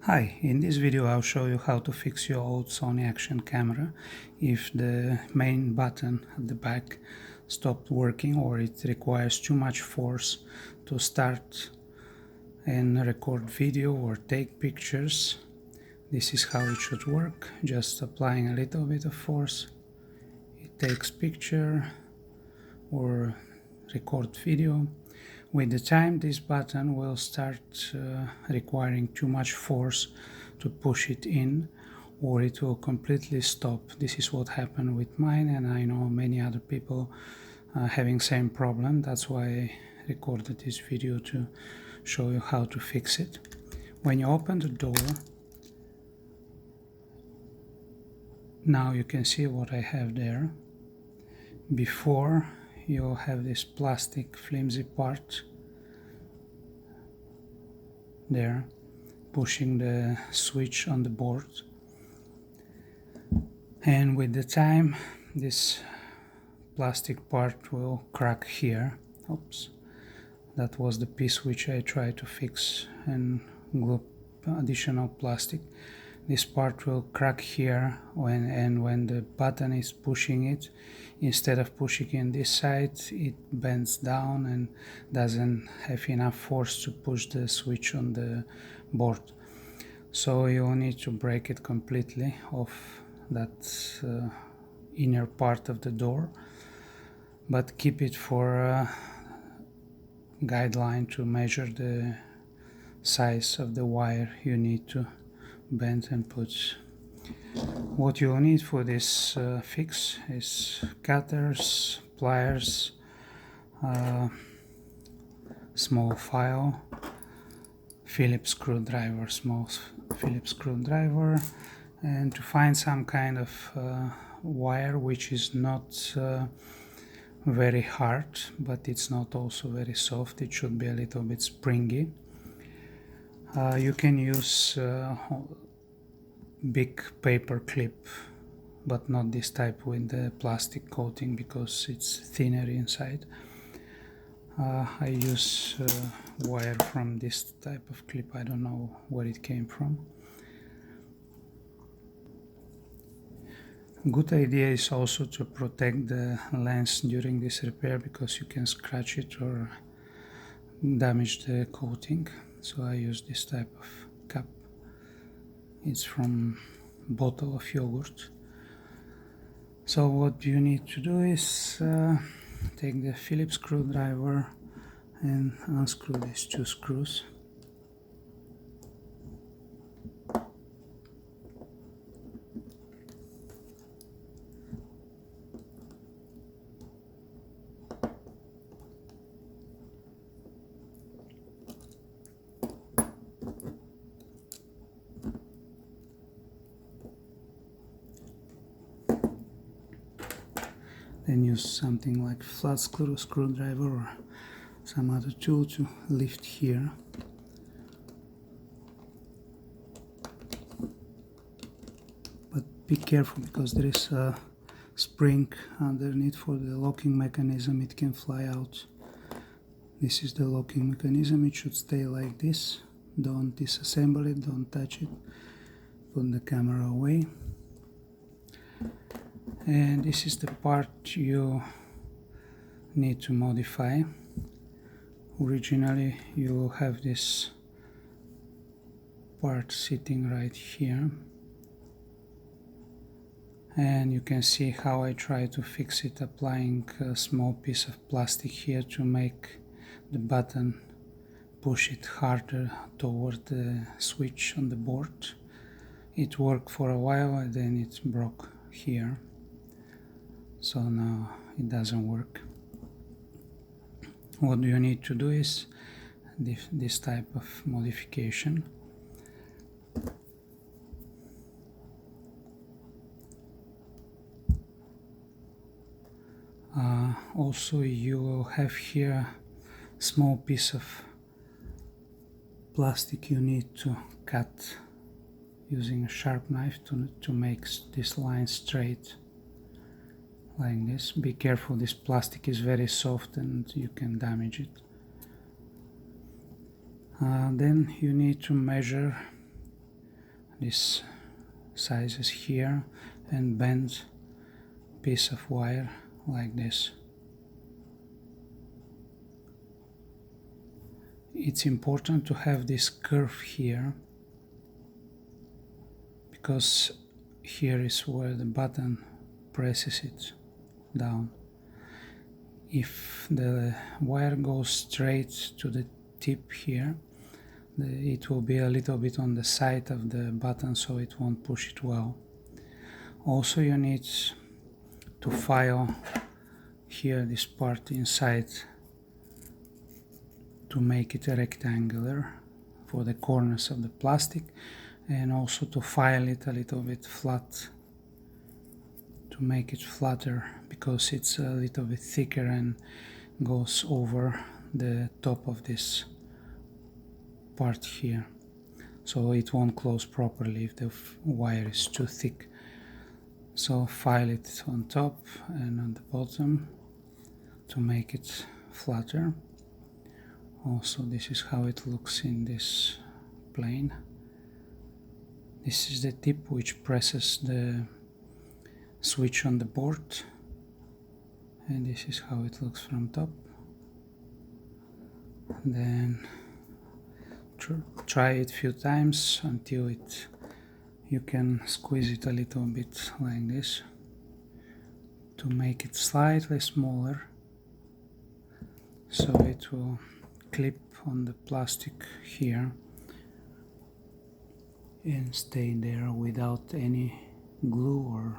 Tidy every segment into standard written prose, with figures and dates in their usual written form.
Hi, in this video I'll show you how to fix your old Sony action camera if the main button at the back stopped working or it requires too much force to start and record video or take pictures. This is how it should work, just applying a little bit of force. It takes picture or record video. With the time, this button will start requiring too much force to push it in, or it will completely stop. This is what happened with mine, and I know many other people having same problem. That's why I recorded this video to show you how to fix it. When you open the door, now you can see what I have there. Before, you'll have this plastic flimsy part there pushing the switch on the board, and with the time this plastic part will crack here. Oops, that was the piece which I tried to fix and glue additional plastic. This part will crack here when the button is pushing it. Instead of pushing in this side, it bends down and doesn't have enough force to push the switch on the board. So you'll need to break it completely off that inner part of the door, but keep it for a guideline to measure the size of the wire you need to bend and put. What you'll need for this fix is cutters, pliers, small file, Phillips screwdriver, small Phillips screwdriver, and to find some kind of wire which is not very hard, but it's not also very soft. It should be a little bit springy. You can use big paper clip, but not this type with the plastic coating because it's thinner inside. I use wire from this type of clip. I don't know where it came from. Good idea is also to protect the lens during this repair because you can scratch it or damage the coating. So I use this type of cup. It's from a bottle of yogurt. So what you need to do is take the Phillips screwdriver and unscrew these two screws. Then use something like flat screwdriver or some other tool to lift here. But be careful because there is a spring underneath for the locking mechanism. It can fly out. This is the locking mechanism. It should stay like this. Don't disassemble it, don't touch it. Put the camera away. And this is the part you need to modify. Originally you have this part sitting right here, and you can see how I try to fix it, applying a small piece of plastic here to make the button push it harder toward the switch on the board. It worked for a while and then it broke here. So now it doesn't work. What you need to do is this type of modification. Also you will have here a small piece of plastic you need to cut using a sharp knife to make this line straight. Like this. Be careful, this plastic is very soft and you can damage it. Then you need to measure these sizes here and bend piece of wire like this. It's important to have this curve here, because here is where the button presses it down. If the wire goes straight to the tip here, it will be a little bit on the side of the button, so it won't push it well. Also, you need to file here this part inside to make it rectangular for the corners of the plastic, and also to file it a little bit flat to make it flatter, because it's a little bit thicker and goes over the top of this part here, so it won't close properly if the wire is too thick. So file it on top and on the bottom to make it flatter. Also, this is how it looks in this plane. This is the tip which presses the switch on the board, and this is how it looks from top. Then try it a few times until you can squeeze it a little bit like this to make it slightly smaller, so it will clip on the plastic here and stay there without any glue or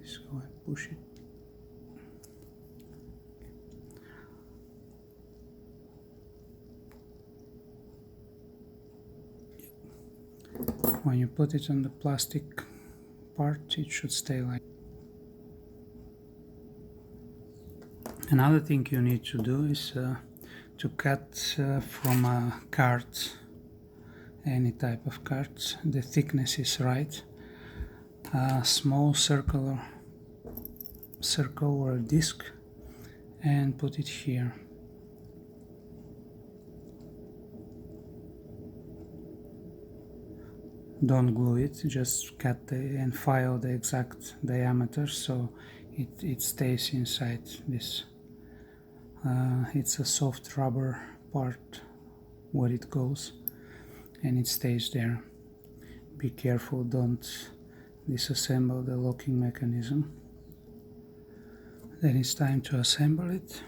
let's go and push it. When you put it on the plastic part, it should stay like. Another thing you need to do is to cut from a card, any type of card, the thickness is right. A small circle or disc, and put it here. Don't glue it, just cut and file the exact diameter so it stays inside this. It's a soft rubber part where it goes, and it stays there. Be careful, don't disassemble the locking mechanism. Then it's time to assemble it.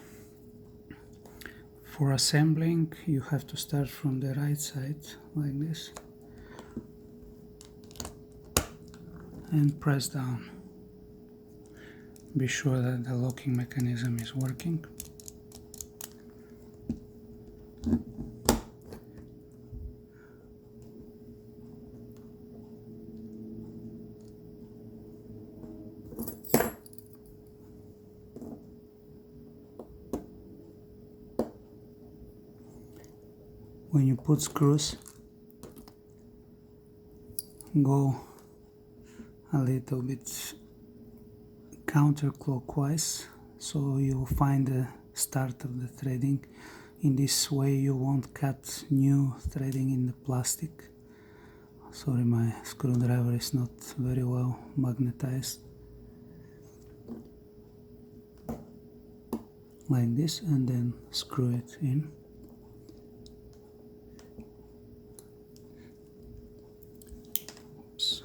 For assembling, you have to start from the right side like this and press down. Be sure that the locking mechanism is working. When you put screws, go a little bit counterclockwise, so you'll find the start of the threading. In this way you won't cut new threading in the plastic. Sorry, my screwdriver is not very well magnetized. Like this, and then screw it in. Oops.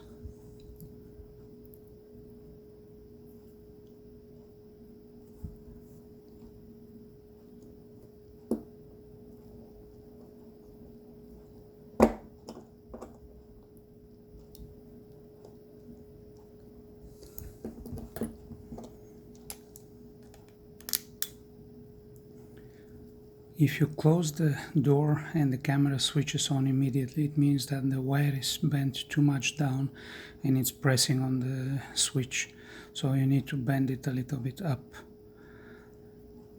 If you close the door and the camera switches on immediately, it means that the wire is bent too much down and it's pressing on the switch. So you need to bend it a little bit up.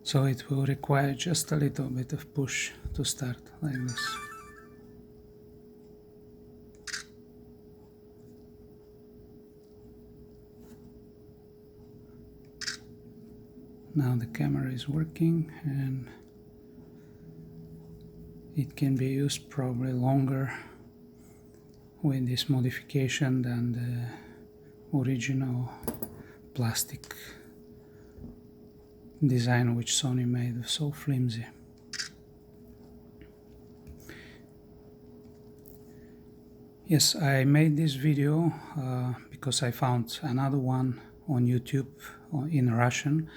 So it will require just a little bit of push to start, like this. Now the camera is working, and It can be used probably longer with this modification than the original plastic design which Sony made so flimsy. Yes, I made this video because I found another one on YouTube in Russian,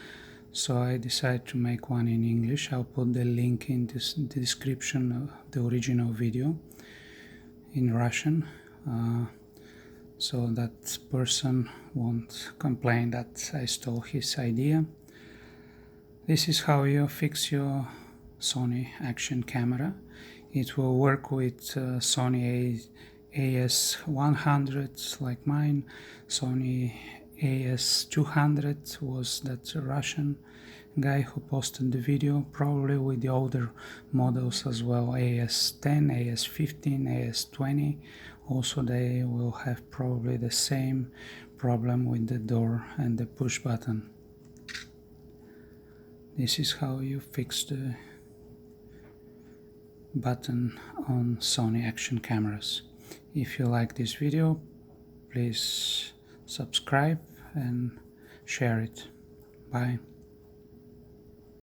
so I decided to make one in English. I'll put the link in the description of the original video in Russian, so that person won't complain that I stole his idea. This is how you fix your Sony action camera. It will work with SONY-AS 100 like mine. SONY-AS 200 was that Russian guy who posted the video, probably with the older models as well, AS 10, AS 15, AS 20. Also they will have probably the same problem with the door and the push button. This is how you fix the button on Sony action cameras. If you like this video, please subscribe and share it. Bye.